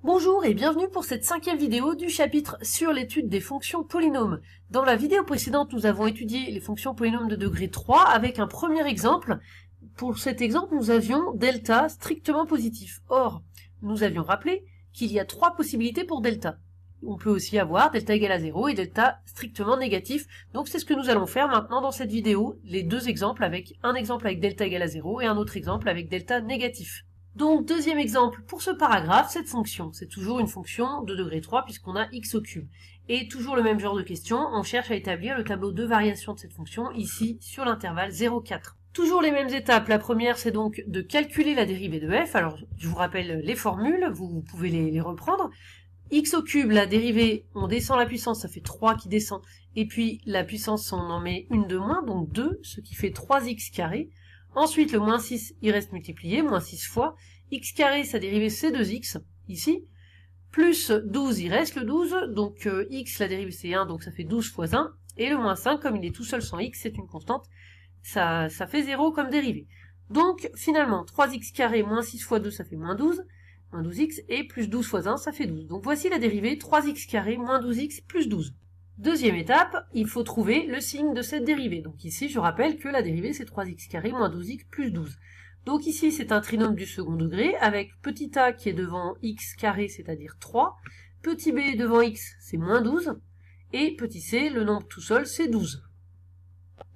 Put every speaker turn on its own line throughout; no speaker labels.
Bonjour et bienvenue pour cette 5e vidéo du chapitre sur l'étude des fonctions polynômes. Dans la vidéo précédente, nous avons étudié les fonctions polynômes de degré 3 avec un premier exemple. Pour cet exemple, nous avions delta strictement positif. Or, nous avions rappelé qu'il y a 3 possibilités pour delta. On peut aussi avoir delta égale à 0 et delta strictement négatif. Donc c'est ce que nous allons faire maintenant dans cette vidéo, les deux exemples avec un exemple avec delta égale à 0 et un autre exemple avec delta négatif. Donc, deuxième exemple, pour ce paragraphe, cette fonction, c'est toujours une fonction de degré 3 puisqu'on a x au cube. Et toujours le même genre de question, on cherche à établir le tableau de variation de cette fonction, ici, sur l'intervalle 0,4. Toujours les mêmes étapes, la première c'est donc de calculer la dérivée de f, alors je vous rappelle les formules, vous pouvez les reprendre. X au cube, la dérivée, on descend la puissance, ça fait 3 qui descend, et puis la puissance on en met une de moins, donc 2, ce qui fait 3x carré. Ensuite, le moins 6, il reste multiplié, moins 6 fois. X carré, sa dérivée, c'est 2x, ici. Plus 12, il reste le 12. Donc, x, la dérivée, c'est 1, donc ça fait 12 fois 1. Et le moins 5, comme il est tout seul sans x, c'est une constante. Ça fait 0 comme dérivée. Donc, finalement, 3x carré moins 6 fois 2, ça fait moins 12. Moins 12x, et plus 12 fois 1, ça fait 12. Donc, voici la dérivée, 3x carré moins 12x plus 12. Deuxième étape, il faut trouver le signe de cette dérivée. Donc ici, je rappelle que la dérivée, c'est 3x carré moins 12x plus 12. Donc ici, c'est un trinôme du second degré, avec petit a qui est devant x carré, c'est-à-dire 3, petit b devant x, c'est moins 12, et petit c, le nombre tout seul, c'est 12.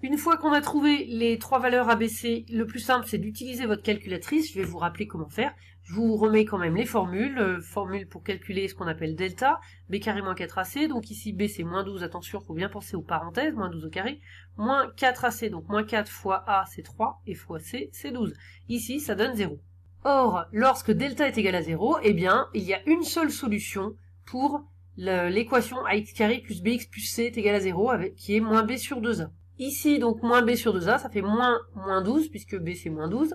Une fois qu'on a trouvé les 3 valeurs ABC, le plus simple, c'est d'utiliser votre calculatrice. Je vais vous rappeler comment faire. Je vous remets quand même les formules. Formule pour calculer ce qu'on appelle delta, b carré moins 4ac. Donc ici, b c'est moins 12. Attention, il faut bien penser aux parenthèses. Moins 12 au carré. Moins 4ac, donc moins 4 fois a, c'est 3. Et fois c, c'est 12. Ici, ça donne 0. Or, lorsque delta est égal à 0, eh bien, il y a une seule solution pour l'équation ax carré plus bx plus c est égal à 0, qui est moins b sur 2a. Ici, donc, moins b sur 2a, ça fait moins 12, puisque b c'est moins 12,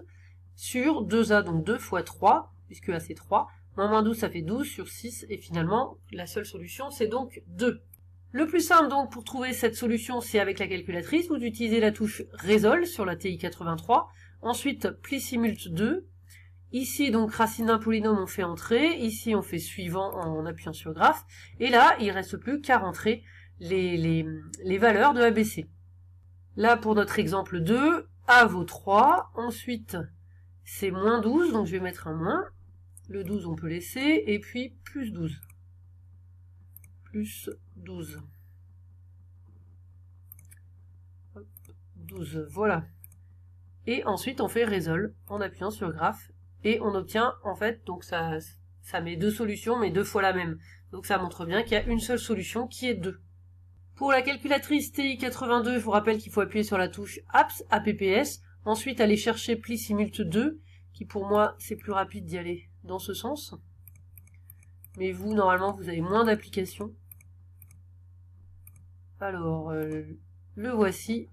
sur 2a, donc 2 fois 3, puisque a c'est 3, moins 12, ça fait 12 sur 6, et finalement, la seule solution, c'est donc 2. Le plus simple, donc, pour trouver cette solution, c'est avec la calculatrice, vous utilisez la touche Résolve sur la TI 83, ensuite, pli simult 2, ici, donc, racine d'un polynôme, on fait entrer, ici, on fait suivant en appuyant sur graphe, et là, il reste plus qu'à rentrer les valeurs de ABC. Là, pour notre exemple 2, A vaut 3, ensuite c'est moins 12, donc je vais mettre un moins, le 12 on peut laisser, et puis plus 12. Plus 12. Hop, 12, voilà. Et ensuite on fait Résolve en appuyant sur graphe, et on obtient, en fait, donc ça met deux solutions, mais 2 fois la même. Donc ça montre bien qu'il y a une seule solution qui est 2. Pour la calculatrice TI82, je vous rappelle qu'il faut appuyer sur la touche APPS, ensuite aller chercher pli simult 2, qui pour moi c'est plus rapide d'y aller dans ce sens. Mais vous, normalement, vous avez moins d'applications. Alors, le voici.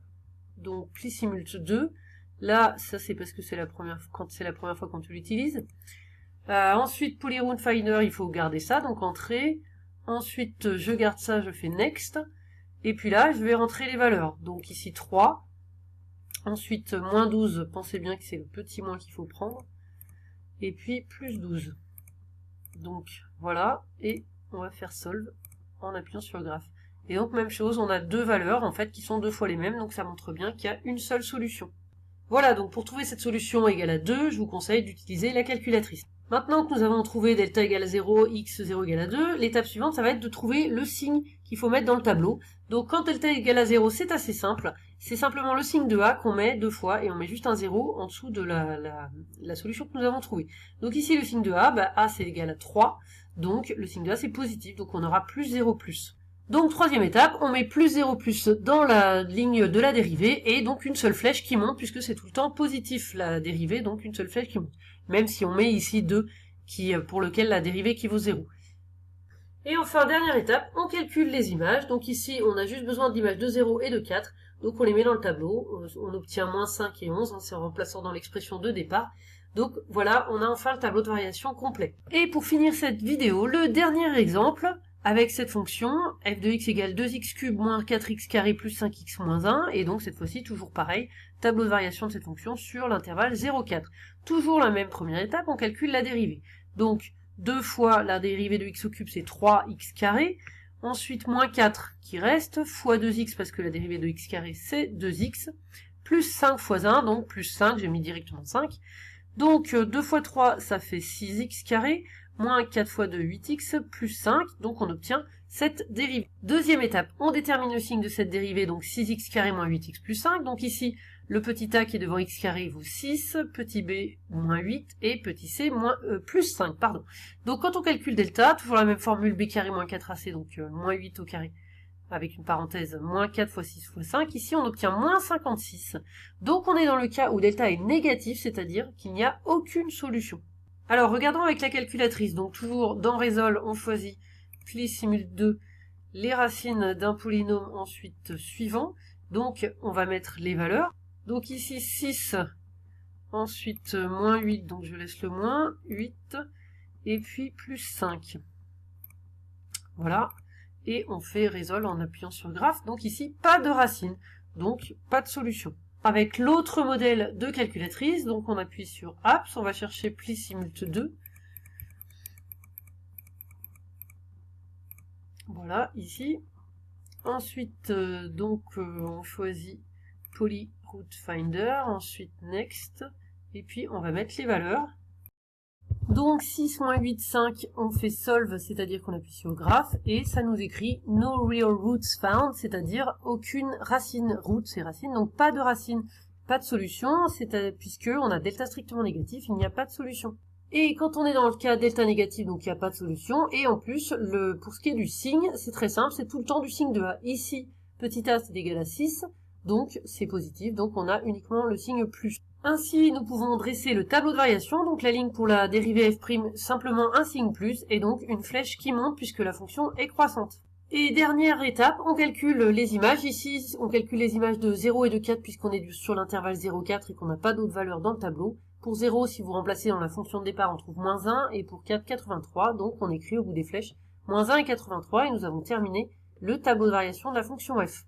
Donc, pli simult 2. Là, ça c'est parce que c'est la première fois qu'on l'utilise. Ensuite, Polyround Finder, il faut garder ça, donc entrée. Ensuite, je garde ça, je fais Next. Et puis là, je vais rentrer les valeurs. Donc ici 3. Ensuite, moins 12, pensez bien que c'est le petit moins qu'il faut prendre. Et puis plus 12. Donc voilà, et on va faire Solve en appuyant sur le graphe. Et donc même chose, on a deux valeurs en fait qui sont 2 fois les mêmes, donc ça montre bien qu'il y a une seule solution. Voilà, donc pour trouver cette solution égale à 2, je vous conseille d'utiliser la calculatrice. Maintenant que nous avons trouvé delta égale à 0, x 0 égale à 2, l'étape suivante, ça va être de trouver le signe qu'il faut mettre dans le tableau. Donc quand delta égale à 0, c'est assez simple. C'est simplement le signe de a qu'on met 2 fois, et on met juste un 0 en dessous de la solution que nous avons trouvée. Donc ici, le signe de a, a c'est égal à 3, donc le signe de a c'est positif, donc on aura plus 0 plus. Donc troisième étape, on met plus 0 plus dans la ligne de la dérivée, et donc une seule flèche qui monte, puisque c'est tout le temps positif la dérivée, donc une seule flèche qui monte. Même si on met ici 2, pour lequel la dérivée équivaut 0. Et enfin, dernière étape, on calcule les images. Donc ici, on a juste besoin d'images de 0 et de 4, donc on les met dans le tableau. On obtient moins 5 et 11, c'est en remplaçant dans l'expression de départ. Donc voilà, on a enfin le tableau de variation complet. Et pour finir cette vidéo, le dernier exemple, avec cette fonction, f de x égale 2x cube moins 4x carré plus 5x moins 1, et donc cette fois-ci, toujours pareil, tableau de variation de cette fonction sur l'intervalle 0,4. Toujours la même première étape, on calcule la dérivée. Donc, 2 fois la dérivée de x au cube, c'est 3x carré. Ensuite, moins 4 qui reste, fois 2x, parce que la dérivée de x carré, c'est 2x, plus 5 fois 1, donc plus 5, j'ai mis directement 5. Donc, 2 fois 3, ça fait 6x carré, moins 4 fois 2, 8x, plus 5, donc on obtient cette dérivée. Deuxième étape, on détermine le signe de cette dérivée, donc 6x carré moins 8x plus 5, donc ici, le petit a qui est devant x carré vaut 6, petit b moins 8, et petit c plus 5, pardon. Donc quand on calcule delta, toujours la même formule, b carré moins 4ac, donc moins 8 au carré, avec une parenthèse, moins 4 fois 6 fois 5, ici on obtient moins 56. Donc on est dans le cas où delta est négatif, c'est-à-dire qu'il n'y a aucune solution. Alors regardons avec la calculatrice, donc toujours dans Résolve, on choisit pli simul 2, les racines d'un polynôme ensuite suivant, donc on va mettre les valeurs. Donc ici 6, ensuite moins 8, donc je laisse le moins, 8, et puis plus 5. Voilà, et on fait résolve en appuyant sur graphe, donc ici pas de racine, donc pas de solution. Avec l'autre modèle de calculatrice, donc on appuie sur apps, on va chercher pli simult 2. Voilà, ici. Ensuite, on choisit Poly Root Finder, ensuite Next, et puis on va mettre les valeurs. Donc 6 moins 8, 5, on fait solve, c'est-à-dire qu'on appuie sur graphe, et ça nous écrit no real roots found, c'est-à-dire aucune racine. Root, c'est racine, donc pas de racine, pas de solution, puisque on a delta strictement négatif, il n'y a pas de solution. Et quand on est dans le cas delta négatif, donc il n'y a pas de solution, et en plus, pour ce qui est du signe, c'est très simple, c'est tout le temps du signe de A. Ici, petit a c'est égal à 6, donc c'est positif, donc on a uniquement le signe plus. Ainsi, nous pouvons dresser le tableau de variation, donc la ligne pour la dérivée f', simplement un signe plus, et donc une flèche qui monte puisque la fonction est croissante. Et dernière étape, on calcule les images. Ici, on calcule les images de 0 et de 4 puisqu'on est sur l'intervalle 0,4 et qu'on n'a pas d'autres valeurs dans le tableau. Pour 0, si vous remplacez dans la fonction de départ, on trouve moins 1, et pour 4, 83, donc on écrit au bout des flèches moins 1 et 83, et nous avons terminé le tableau de variation de la fonction f.